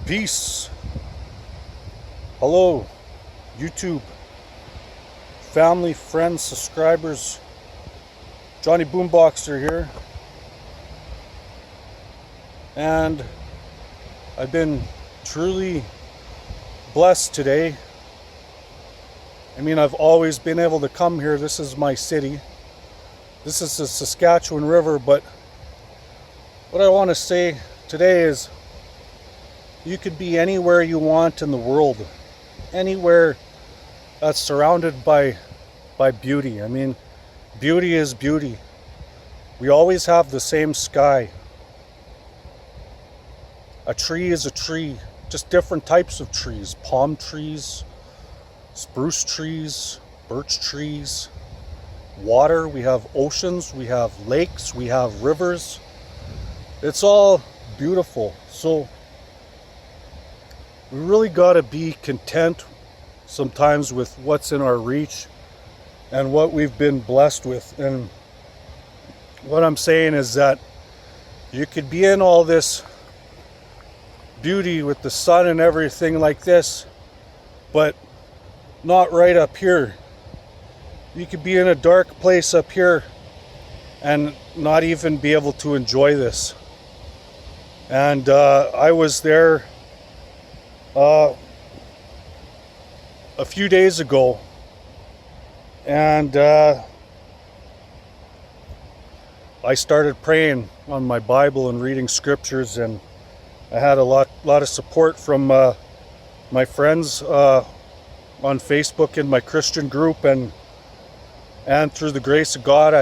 Peace. Hello, YouTube, family, friends, subscribers. Johnny Boomboxer here. And I've been truly blessed today. I mean, I've always been able to come here. This is my city. This is the Saskatchewan River, but what I want to say today is you could be anywhere you want in the world, anywhere that's surrounded by beauty. I mean, beauty is beauty. We always have the same sky. A tree is a tree, just different types of trees. Palm trees, spruce trees, birch trees, water. We have oceans, we have lakes, we have rivers. It's all beautiful. So we really got to be content sometimes with what's in our reach and what we've been blessed with. And what I'm saying is that you could be in all this beauty with the sun and everything like this, but not right up here. You could be in a dark place up here and not even be able to enjoy this. And I was there a few days ago, and I started praying on my Bible and reading scriptures, and I had a lot of support from my friends on Facebook in my Christian group, and through the grace of God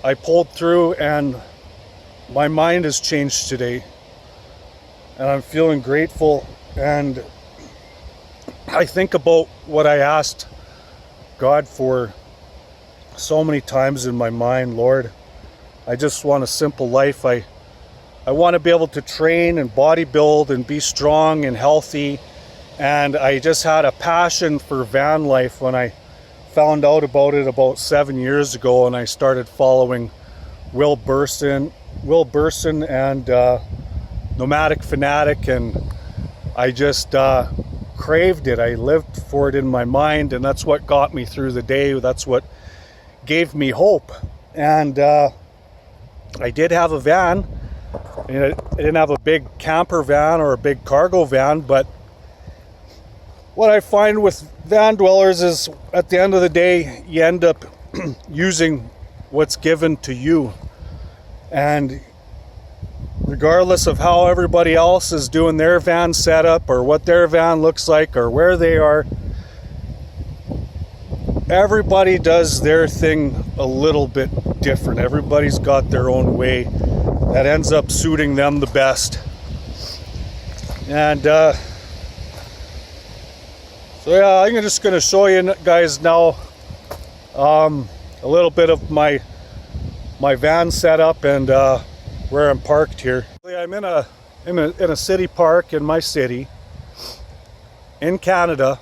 I pulled through, and my mind has changed today, and I'm feeling grateful. And I think about what I asked God for so many times in my mind. Lord, I just want a simple life. I want to be able to train and bodybuild and be strong and healthy. And I just had a passion for van life when I found out about it about 7 years ago, and I started following Will Burson and Nomadic Fanatic, and I just craved it. I lived for it in my mind, and that's what got me through the day. That's what gave me hope. And I did have a van. I didn't have a big camper van or a big cargo van, but what I find with van dwellers is at the end of the day, you end up using what's given to you. And regardless of how everybody else is doing their van setup or what their van looks like or where they are, everybody does their thing a little bit different. Everybody's got their own way that ends up suiting them the best. And so yeah, I'm just going to show you guys now a little bit of my van setup and where I'm parked here. I'm in a city park in my city in Canada,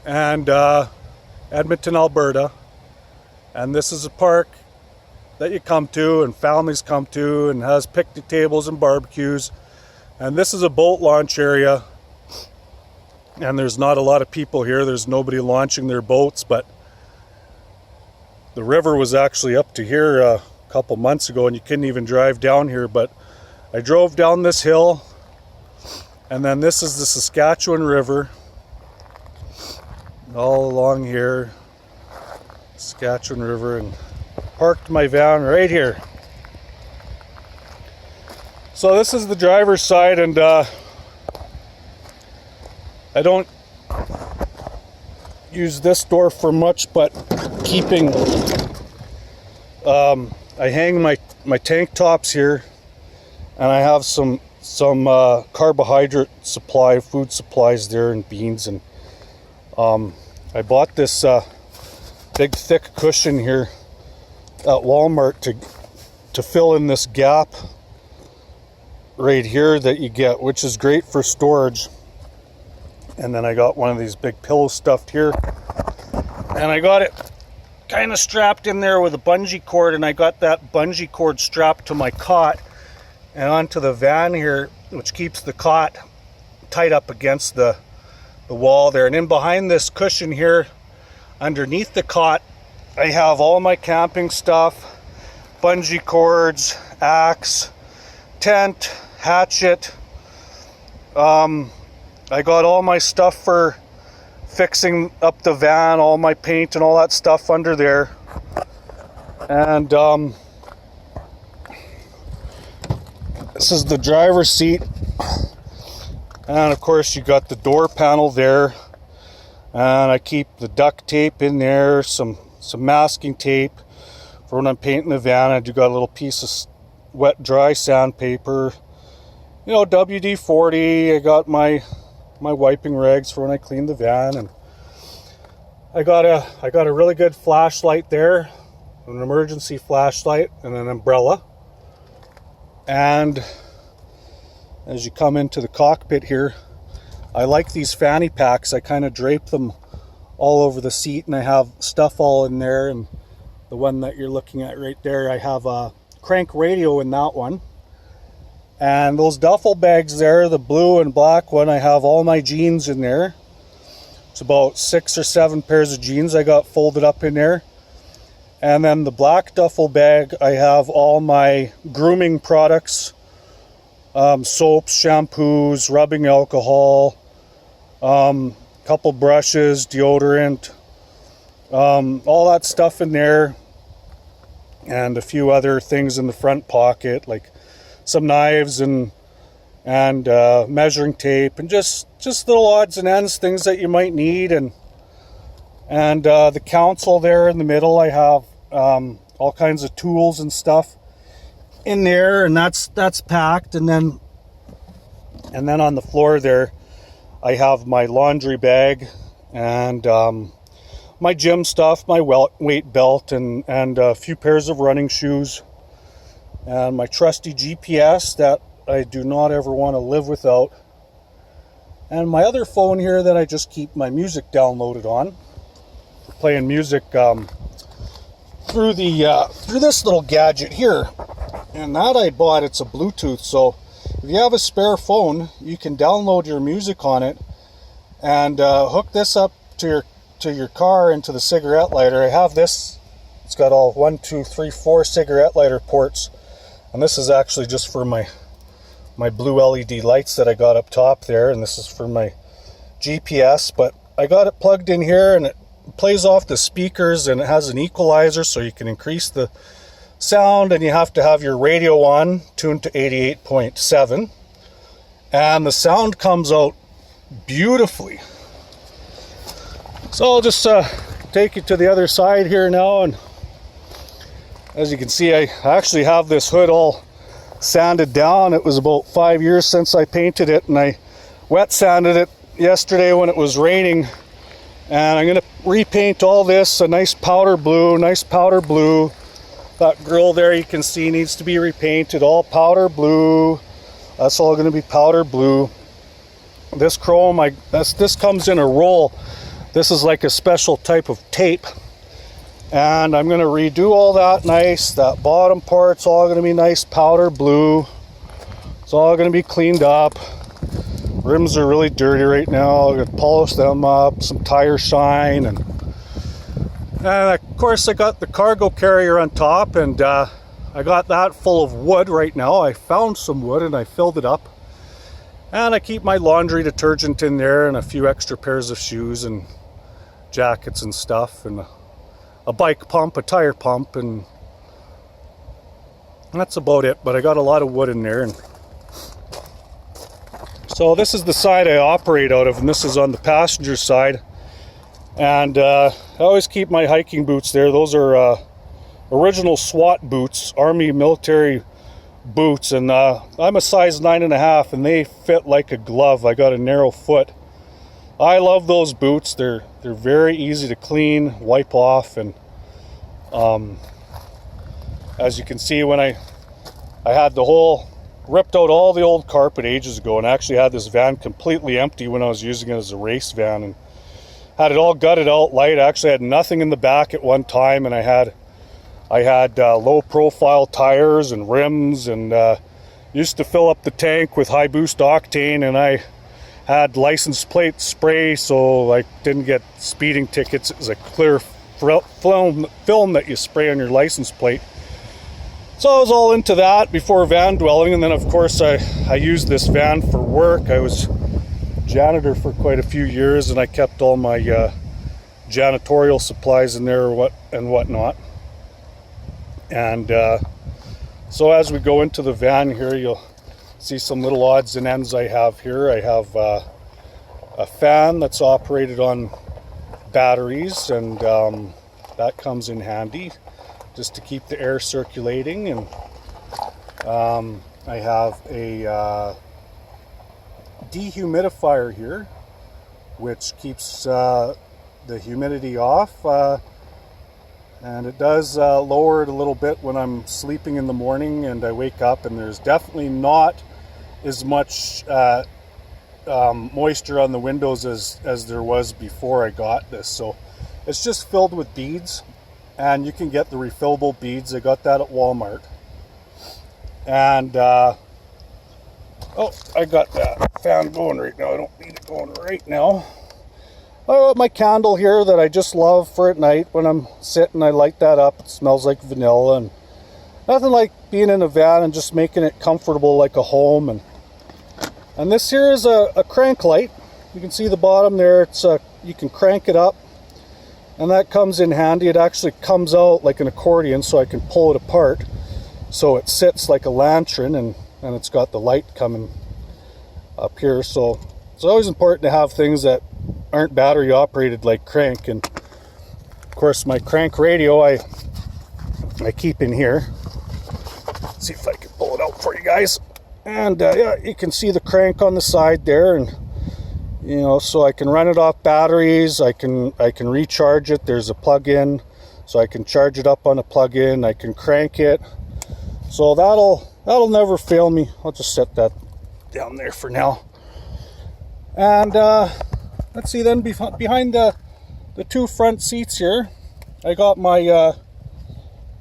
and Edmonton, Alberta. And this is a park that you come to and families come to, and has picnic tables and barbecues. And this is a boat launch area, and there's not a lot of people here. There's nobody launching their boats, but the river was actually up to here a couple months ago, and you couldn't even drive down here. But I drove down this hill, and then this is the Saskatchewan River all along here, Saskatchewan River, and parked my van right here. So this is the driver's side, and I don't use this door for much, but keeping I hang my tank tops here, and I have some carbohydrate supply, food supplies there, and beans. And I bought this big thick cushion here at Walmart to fill in this gap right here that you get, which is great for storage. And then I got one of these big pillows stuffed here, and I got it kind of strapped in there with a bungee cord, and I got that bungee cord strapped to my cot, and onto the van here, which keeps the cot tight up against the wall there. And in behind this cushion here, underneath the cot, I have all my camping stuff, bungee cords, axe, tent, hatchet. I got all my stuff for fixing up the van, all my paint and all that stuff under there. And this is the driver's seat. And of course you got the door panel there. And I keep the duct tape in there, some masking tape for when I'm painting the van. I do got a little piece of wet dry sandpaper. You know, WD-40. I got my wiping rags for when I clean the van, and I got a really good flashlight there, an emergency flashlight, and an umbrella. And as you come into the cockpit here, I like these fanny packs. I kind of drape them all over the seat, and I have stuff all in there. And the one that you're looking at right there, I have a crank radio in that one. And those duffel bags there, the blue and black one, I have all my jeans in there. It's about 6 or 7 pairs of jeans I got folded up in there. And then the black duffel bag, I have all my grooming products, soaps, shampoos, rubbing alcohol, couple brushes, deodorant, all that stuff in there. And a few other things in the front pocket, like some knives and measuring tape, and just little odds and ends, things that you might need. And the console there in the middle, I have all kinds of tools and stuff in there, and that's packed. And then on the floor there, I have my laundry bag and my gym stuff, my weight belt, and a few pairs of running shoes, and my trusty GPS that I do not ever want to live without, and my other phone here that I just keep my music downloaded on, for playing music through this little gadget here. And that I bought, it's a Bluetooth, so if you have a spare phone, you can download your music on it and hook this up to your car into the cigarette lighter. I have this, it's got all 1, 2, 3, 4 cigarette lighter ports, and this is actually just for my blue LED lights that I got up top there, and this is for my GPS. But I got it plugged in here, and it plays off the speakers, and it has an equalizer so you can increase the sound, and you have to have your radio on, tuned to 88.7, and the sound comes out beautifully. So I'll just take you to the other side here now, and as you can see, I actually have this hood all sanded down. It was about 5 years since I painted it, and I wet sanded it yesterday when it was raining, and I'm going to repaint all this a nice powder blue. That grill there you can see needs to be repainted, all powder blue. That's all going to be powder blue. This chrome, this comes in a roll. This is like a special type of tape, and I'm going to redo all that nice. That bottom part's all going to be nice powder blue. It's all going to be cleaned up. Rims are really dirty right now. I'm going to polish them up, some tire shine, and of course I got the cargo carrier on top, and I got that full of wood right now. I found some wood and I filled it up, and I keep my laundry detergent in there, and a few extra pairs of shoes and jackets and stuff, and a bike pump, a tire pump, and that's about it. But I got a lot of wood in there. And so this is the side I operate out of, and this is on the passenger side. And I always keep my hiking boots there. Those are original SWAT boots, Army military boots, and I'm a size 9.5, and they fit like a glove. I got a narrow foot. I love those boots. They're very easy to clean, wipe off, and as you can see, when I had ripped out all the old carpet ages ago, and actually had this van completely empty when I was using it as a race van, and had it all gutted out light. I actually had nothing in the back at one time, and I had low profile tires and rims, and used to fill up the tank with high boost octane, and I had license plate spray so I didn't get speeding tickets. It was a clear film that you spray on your license plate. So I was all into that before van dwelling, and then of course I used this van for work. I was janitor for quite a few years, and I kept all my janitorial supplies in there and whatnot. And so as we go into the van here, you'll see some little odds and ends I have here. I have a fan that's operated on batteries, and that comes in handy just to keep the air circulating. And I have a dehumidifier here, which keeps the humidity off, and it does lower it a little bit when I'm sleeping in the morning and I wake up, and there's definitely not as much moisture on the windows as there was before I got this. So it's just filled with beads, and you can get the refillable beads. I got that at Walmart. And oh, I got that fan going right now. I don't need it going right now. I got my candle here that I just love for at night when I'm sitting. I light that up. It smells like vanilla, and nothing like being in a van and just making it comfortable like a home. And this here is a crank light. You can see the bottom there. It's you can crank it up, and that comes in handy. It actually comes out like an accordion, so I can pull it apart so it sits like a lantern, and it's got the light coming up here. So it's always important to have things that aren't battery operated like crank. And of course my crank radio I keep in here. Let's see if I can pull it out for you guys. And yeah, you can see the crank on the side there, and you know, so I can run it off batteries. I can recharge it. There's a plug-in, so I can charge it up on a plug-in. I can crank it, so that'll never fail me. I'll just set that down there for now. And let's see, then behind the two front seats here, I got my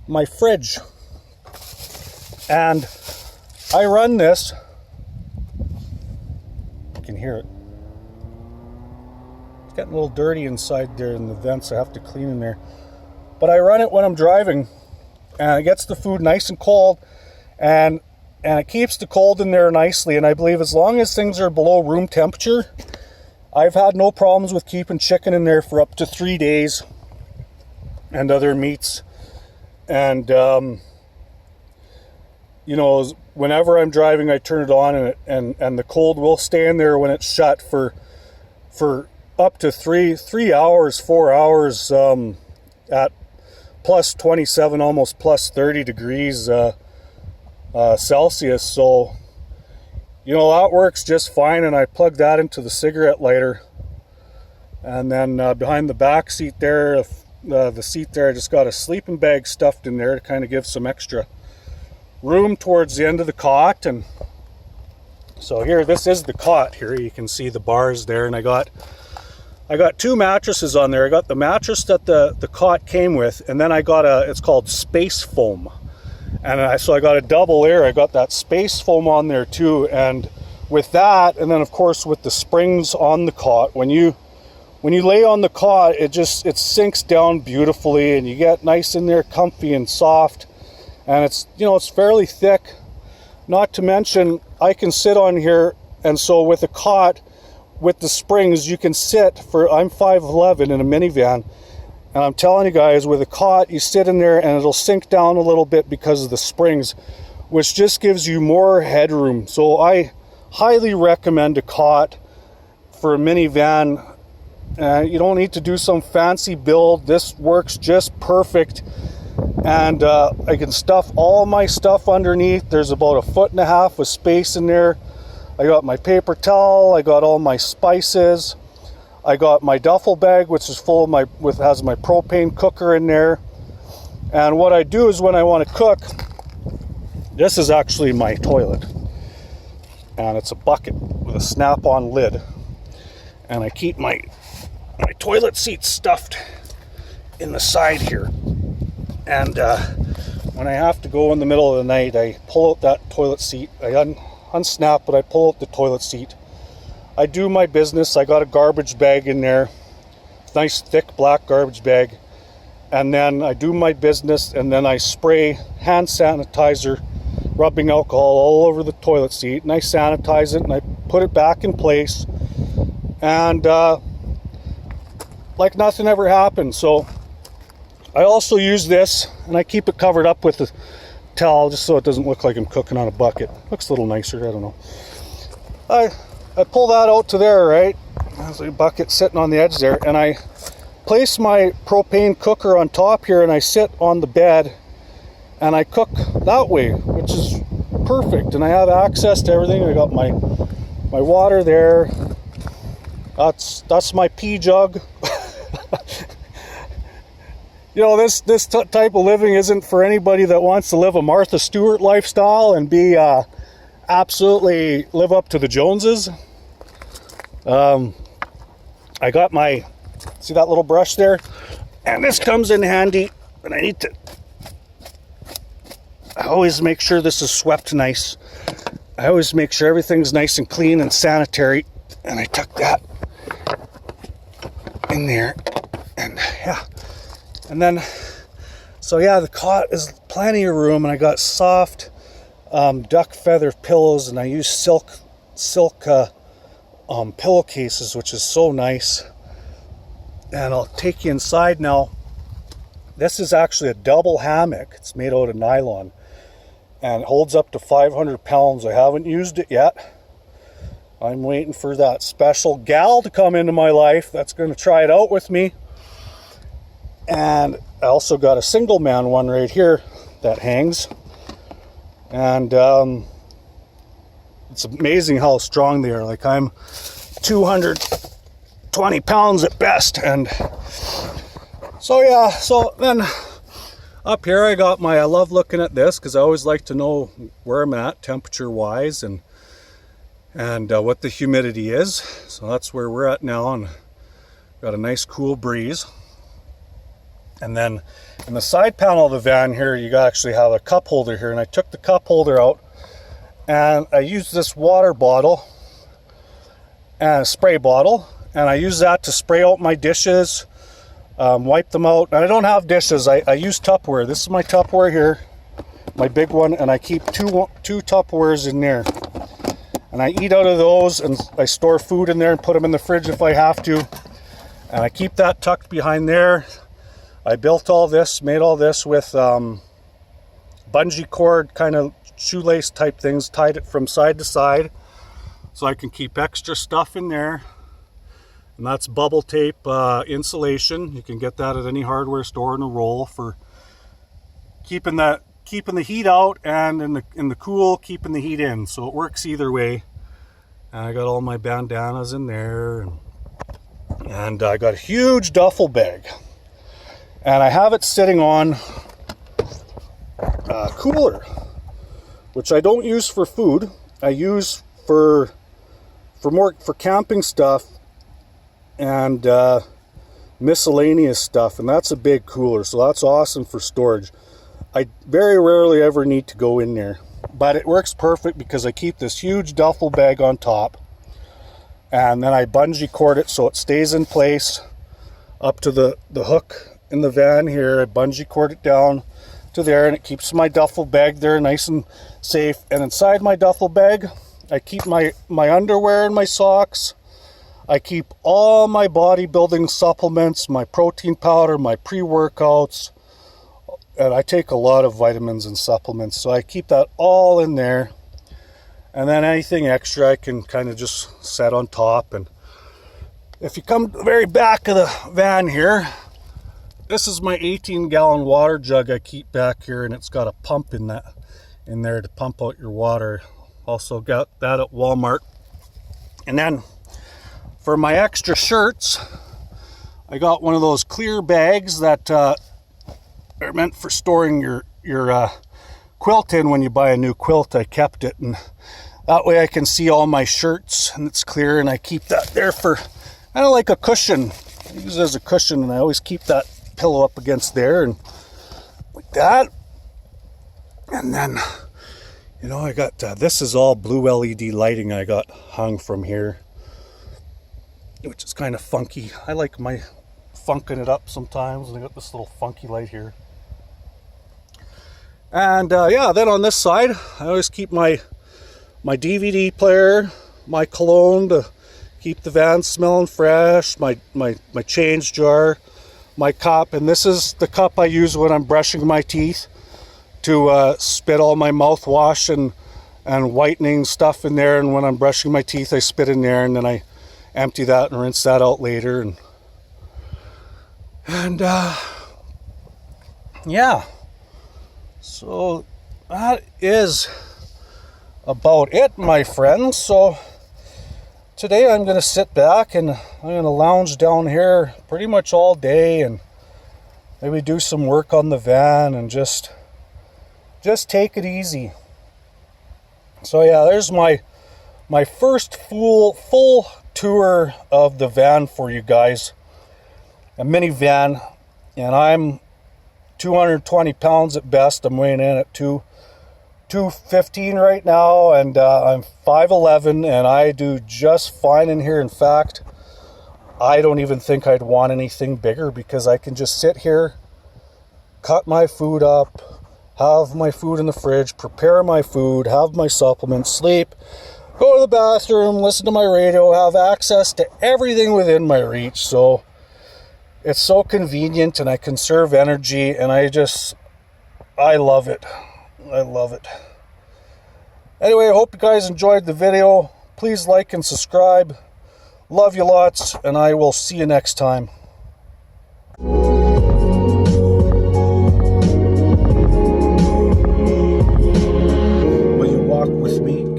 my fridge, and I run this. You can hear it. It's getting a little dirty inside there in the vents. I have to clean in there. But I run it when I'm driving, and it gets the food nice and cold, and it keeps the cold in there nicely. And I believe as long as things are below room temperature, I've had no problems with keeping chicken in there for up to 3 days, and other meats. And you know, whenever I'm driving, I turn it on, and the cold will stay in there when it's shut for up to 3 hours, 4 hours, at plus 27, almost plus 30 degrees Celsius. So, you know, that works just fine. And I plug that into the cigarette lighter, and then behind the back seat there, the seat there, I just got a sleeping bag stuffed in there to kind of give some extra room towards the end of the cot. And so here, this is the cot here. You can see the bars there, and I got two mattresses on there. I got the mattress that the cot came with, and then I got it's called space foam, and so I got a double layer. I got that space foam on there too, and with that, and then of course with the springs on the cot, when you lay on the cot, it sinks down beautifully, and you get nice in there, comfy and soft. And it's, you know, it's fairly thick. Not to mention, I can sit on here, and so with a cot, with the springs, you can sit for, I'm 5'11" in a minivan, and I'm telling you guys, with a cot, you sit in there and it'll sink down a little bit because of the springs, which just gives you more headroom. So I highly recommend a cot for a minivan. You don't need to do some fancy build. This works just perfect. And I can stuff all my stuff underneath. There's about 1.5 feet of space in there. I got my paper towel, I got all my spices, I got my duffel bag, which is full of has my propane cooker in there. And what I do is when I want to cook, this is actually my toilet, and it's a bucket with a snap-on lid, and I keep my toilet seat stuffed in the side here. And when I have to go in the middle of the night, I pull out that toilet seat. I unsnap, but I pull out the toilet seat. I do my business. I got a garbage bag in there, nice thick black garbage bag, and then I do my business, and then I spray hand sanitizer, rubbing alcohol all over the toilet seat, and I sanitize it and I put it back in place, and like nothing ever happened. So I also use this, and I keep it covered up with a towel just so it doesn't look like I'm cooking on a bucket. Looks a little nicer, I don't know. I pull that out to there, right? There's a bucket sitting on the edge there, and I place my propane cooker on top here, and I sit on the bed and I cook that way, which is perfect, and I have access to everything. I got my water there. That's my pee jug. You know, this type of living isn't for anybody that wants to live a Martha Stewart lifestyle and be absolutely live up to the Joneses. I got my, see that little brush there? And this comes in handy, and I always make sure this is swept nice. I always make sure everything's nice and clean and sanitary, and I tuck that in there, and yeah. And then, so yeah, the cot is plenty of room, and I got soft duck feather pillows, and I use silk pillowcases, which is so nice. And I'll take you inside now. This is actually a double hammock. It's made out of nylon and holds up to 500 pounds. I haven't used it yet. I'm waiting for that special gal to come into my life that's going to try it out with me. And I also got a single man one right here that hangs. And it's amazing how strong they are. Like, I'm 220 pounds at best. And so yeah, so then up here I got I love looking at this because I always like to know where I'm at temperature wise and what the humidity is. So that's where we're at now, and got a nice cool breeze. And then in the side panel of the van here, you actually have a cup holder here, and I took the cup holder out and I used this water bottle and a spray bottle, and I use that to spray out my dishes, wipe them out. And I don't have dishes, I use Tupperware. This is my Tupperware here, my big one, and I keep two Tupperwares in there. And I eat out of those, and I store food in there and put them in the fridge if I have to. And I keep that tucked behind there. I built all this, made all this with bungee cord, kind of shoelace type things, tied it from side to side so I can keep extra stuff in there. And that's bubble tape insulation. You can get that at any hardware store in a roll for keeping the heat out, and in the cool, keeping the heat in. So it works either way. And I got all my bandanas in there, and I got a huge duffel bag. And I have it sitting on a cooler, which I don't use for food. I use for camping stuff and miscellaneous stuff, and that's a big cooler, so that's awesome for storage. I very rarely ever need to go in there, but it works perfect because I keep this huge duffel bag on top, and then I bungee cord it so it stays in place up to the hook in the van here. I bungee cord it down to there, and it keeps my duffel bag there nice and safe. And inside my duffel bag, I keep my underwear and my socks. I keep all my bodybuilding supplements, my protein powder, my pre-workouts, and I take a lot of vitamins and supplements, so I keep that all in there. And then anything extra I can kind of just set on top. And if you come to the very back of the van here, this is my 18-gallon water jug I keep back here, and it's got a pump in there to pump out your water. Also got that at Walmart. And then for my extra shirts, I got one of those clear bags that are meant for storing your quilt in when you buy a new quilt. I kept it, and that way I can see all my shirts, and it's clear, and I keep that there for kind of like a cushion. I use it as a cushion, and I always keep that pillow up against there, and like that. And then, you know, I got, this is all blue LED lighting I got hung from here, which is kind of funky. I like my funking it up sometimes, and I got this little funky light here. And yeah, then on this side, I always keep my DVD player, my cologne to keep the van smelling fresh, my change jar, my cup, and this is the cup I use when I'm brushing my teeth to spit all my mouthwash and whitening stuff in there, and when I'm brushing my teeth I spit in there, and then I empty that and rinse that out later. And yeah, so that is about it, my friends. So today I'm going to sit back and I'm going to lounge down here pretty much all day and maybe do some work on the van and just take it easy. So yeah, there's my first full tour of the van for you guys. A minivan, and I'm 220 pounds at best. I'm weighing in at 215 right now, and I'm 5'11", and I do just fine in here. In fact, I don't even think I'd want anything bigger because I can just sit here, cut my food up, have my food in the fridge, prepare my food, have my supplements, sleep, go to the bathroom, listen to my radio, have access to everything within my reach. So it's so convenient, and I conserve energy, and I love it. I love it. Anyway, I hope you guys enjoyed the video. Please like and subscribe. Love you lots, and I will see you next time.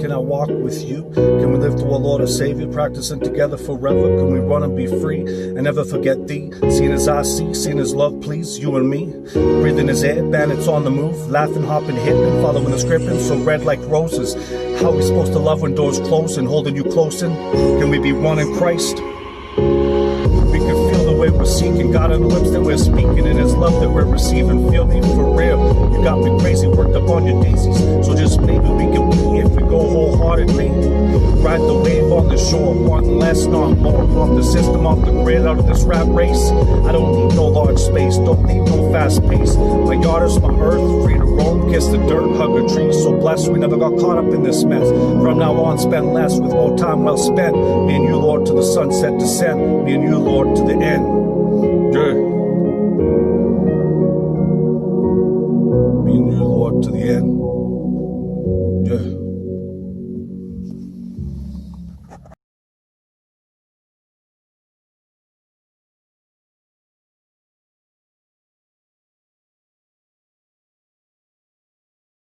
Can I walk with you? Can we live to our Lord and Savior, practicing together forever? Can we run and be free and never forget thee? Seeing as I see, seeing as love please you and me. Breathing his air, bandits on the move, laughing, hopping, hitting, following the scripting, so red like roses. How we supposed to love when doors close and holding you close in? Can we be one in Christ? We can feel the way we're seeking, God on the lips that we're speaking, and his love that we're receiving. Feel me for real, you got me crazy, worked up on your daisies. So just maybe we can be, if we go wholeheartedly. Ride the wave on the shore, wanting less, not more. Off the system, off the grid, out of this rap race. I don't need no large space, don't need no fast pace. My yard is my earth, free to roam, kiss the dirt, hug a tree. So blessed we never got caught up in this mess. From now on, spend less with more time well spent. Me and you, Lord, to the sunset descend. Me and you, Lord, to the end. Yeah. Me and you, Lord, to the end. Yeah.